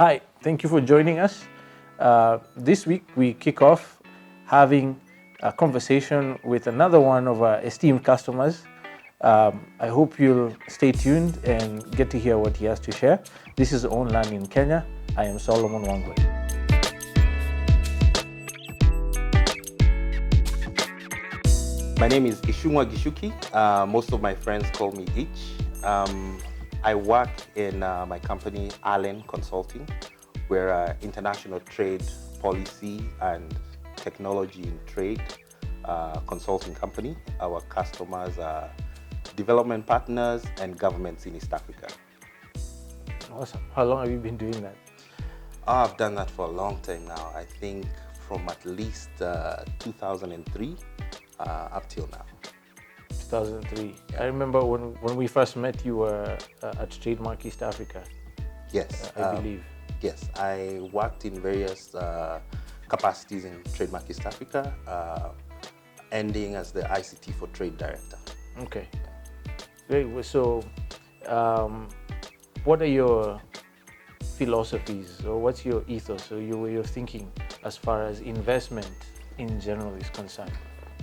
Hi, thank you for joining us. This week we kick off having a conversation with another one of our esteemed customers. I hope you'll stay tuned and get to hear what he has to share. This is Own Land in Kenya. I am Solomon Wangwe. My name is Ichungwa Gichuki. Most of my friends call me Ich. I work in my company, Allen Consulting. We're an international trade policy and technology in trade consulting company. Our customers are development partners and governments in East Africa. Awesome. How long have you been doing that? I've done that for a long time now. I think from at least 2003 up till now. 2003. Yeah. I remember when we first met, you were at Trademark East Africa. Yes. I believe. Yes, I worked in various capacities in Trademark East Africa, ending as the ICT for Trade Director. Okay. Great. So, what are your philosophies, or what's your ethos, or your way of thinking as far as investment in general is concerned?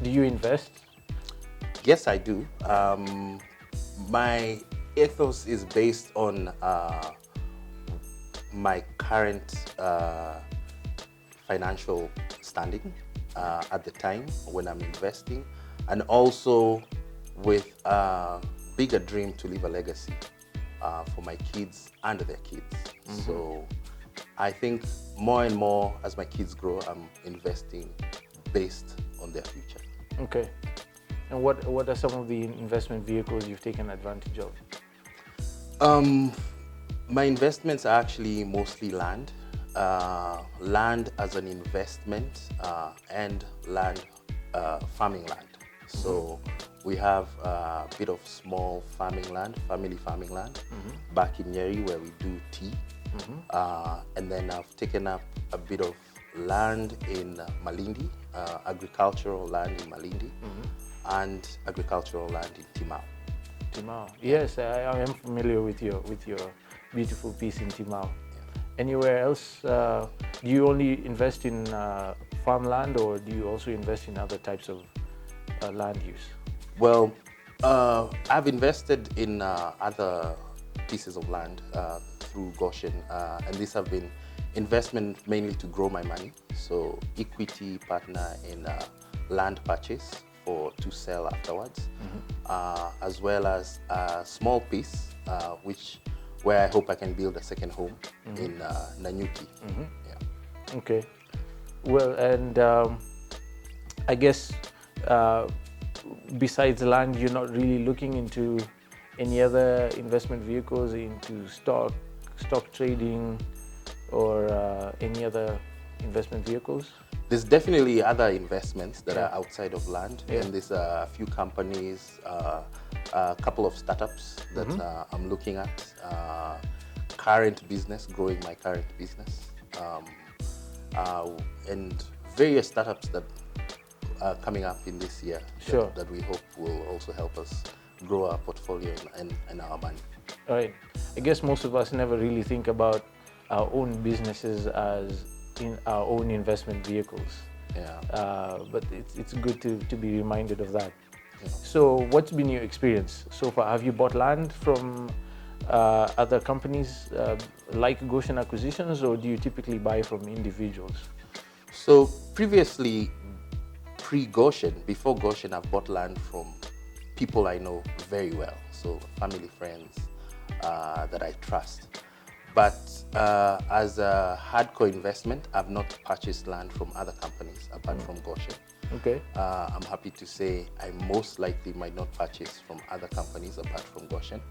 Do you invest? Yes, I do. My ethos is based on my current financial standing at the time when I'm investing, and also with a bigger dream to leave a legacy for my kids and their kids. Mm-hmm. So I think more and more as my kids grow, I'm investing based on their future. Okay. And what are some of the investment vehicles you've taken advantage of? My investments are actually mostly land. Land as an investment and land, farming land. So we have a bit of small farming land, family farming land, back in Nyeri where we do tea. And then I've taken up a bit of land in Malindi, agricultural land in Malindi, and agricultural land in Timau. Timau, yes, I am familiar with your beautiful piece in Timau. Yeah. Anywhere else? Do you only invest in farmland, or do you also invest in other types of land use? Well, I've invested in other pieces of land through Goshen, and these have been investment mainly to grow my money. So equity partner in land purchase to sell afterwards, as well as a small piece where I hope I can build a second home in Nanyuki. Yeah. Okay. Well, and I guess besides land, you're not really looking into any other investment vehicles, into stock trading, or any other investment vehicles? There's definitely other investments that are outside of land, and there's a few companies, a couple of startups that I'm looking at, current business, growing my current business, and various startups that are coming up in this year that we hope will also help us grow our portfolio and our money. All right. I guess most of us never really think about our own businesses as in our own investment vehicles. Yeah. But it's good to be reminded of that. Yeah. So what's been your experience so far? Have you bought land from other companies like Goshen Acquisitions, or do you typically buy from individuals? So previously, pre-Goshen, before Goshen, I've bought land from people I know very well. So family, friends that I trust. But as a hardcore investment, I've not purchased land from other companies apart from Goshen. Okay. I'm happy to say I most likely might not purchase from other companies apart from Goshen.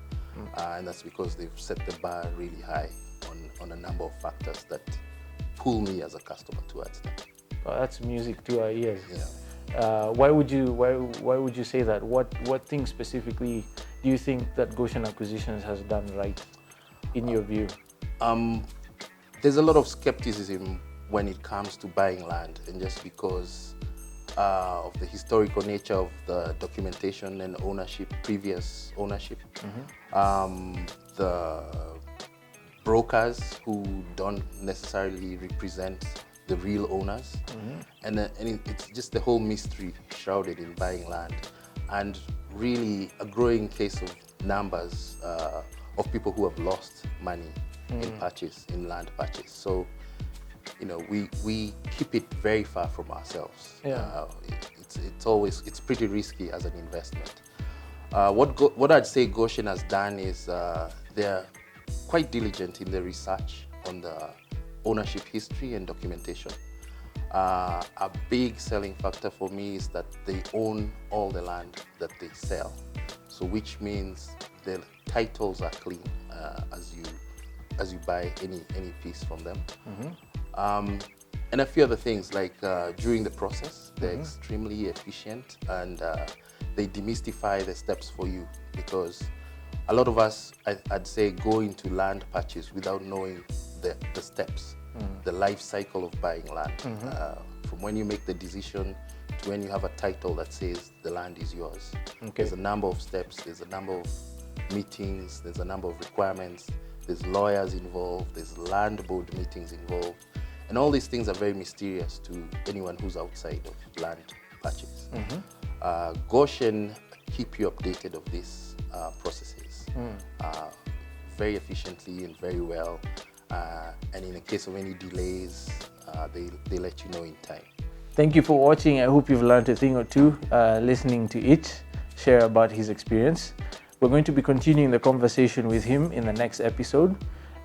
And that's because they've set the bar really high on a number of factors that pull me as a customer towards them. Oh, that's music to our ears. Yeah. Why would you say that? What things specifically do you think that Goshen Acquisitions has done right, in your view? There's a lot of skepticism when it comes to buying land, and just because of the historical nature of the documentation and ownership, previous ownership, the brokers who don't necessarily represent the real owners, and it's just the whole mystery shrouded in buying land, and really a growing case of numbers of people who have lost money in land purchase. So, you know, we keep it very far from ourselves. Yeah. It's pretty risky as an investment. What I'd say Goshen has done is they're quite diligent in the research on the ownership history and documentation. A big selling factor for me is that they own all the land that they sell, so which means the titles are clean as you buy any piece from them. And a few other things like during the process, they're extremely efficient, and they demystify the steps for you, because a lot of us, I'd say, go into land purchase without knowing the steps, the life cycle of buying land, from when you make the decision to when you have a title that says the land is yours. There's a number of steps, there's a number of meetings, there's a number of requirements, there's lawyers involved, there's land board meetings involved, and all these things are very mysterious to anyone who's outside of land purchase. Goshen keep you updated of these processes very efficiently and very well, and in the case of any delays, they let you know in time. Thank you for watching. I hope you've learned a thing or two listening to Ich share about his experience. We're going to be continuing the conversation with him in the next episode.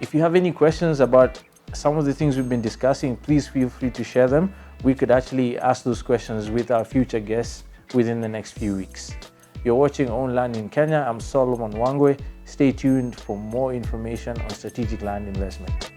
If you have any questions about some of the things we've been discussing, please feel free to share them. We could actually ask those questions with our future guests within the next few weeks. You're watching Own Land in Kenya. I'm Solomon Wangwe. Stay tuned for more information on strategic land investment.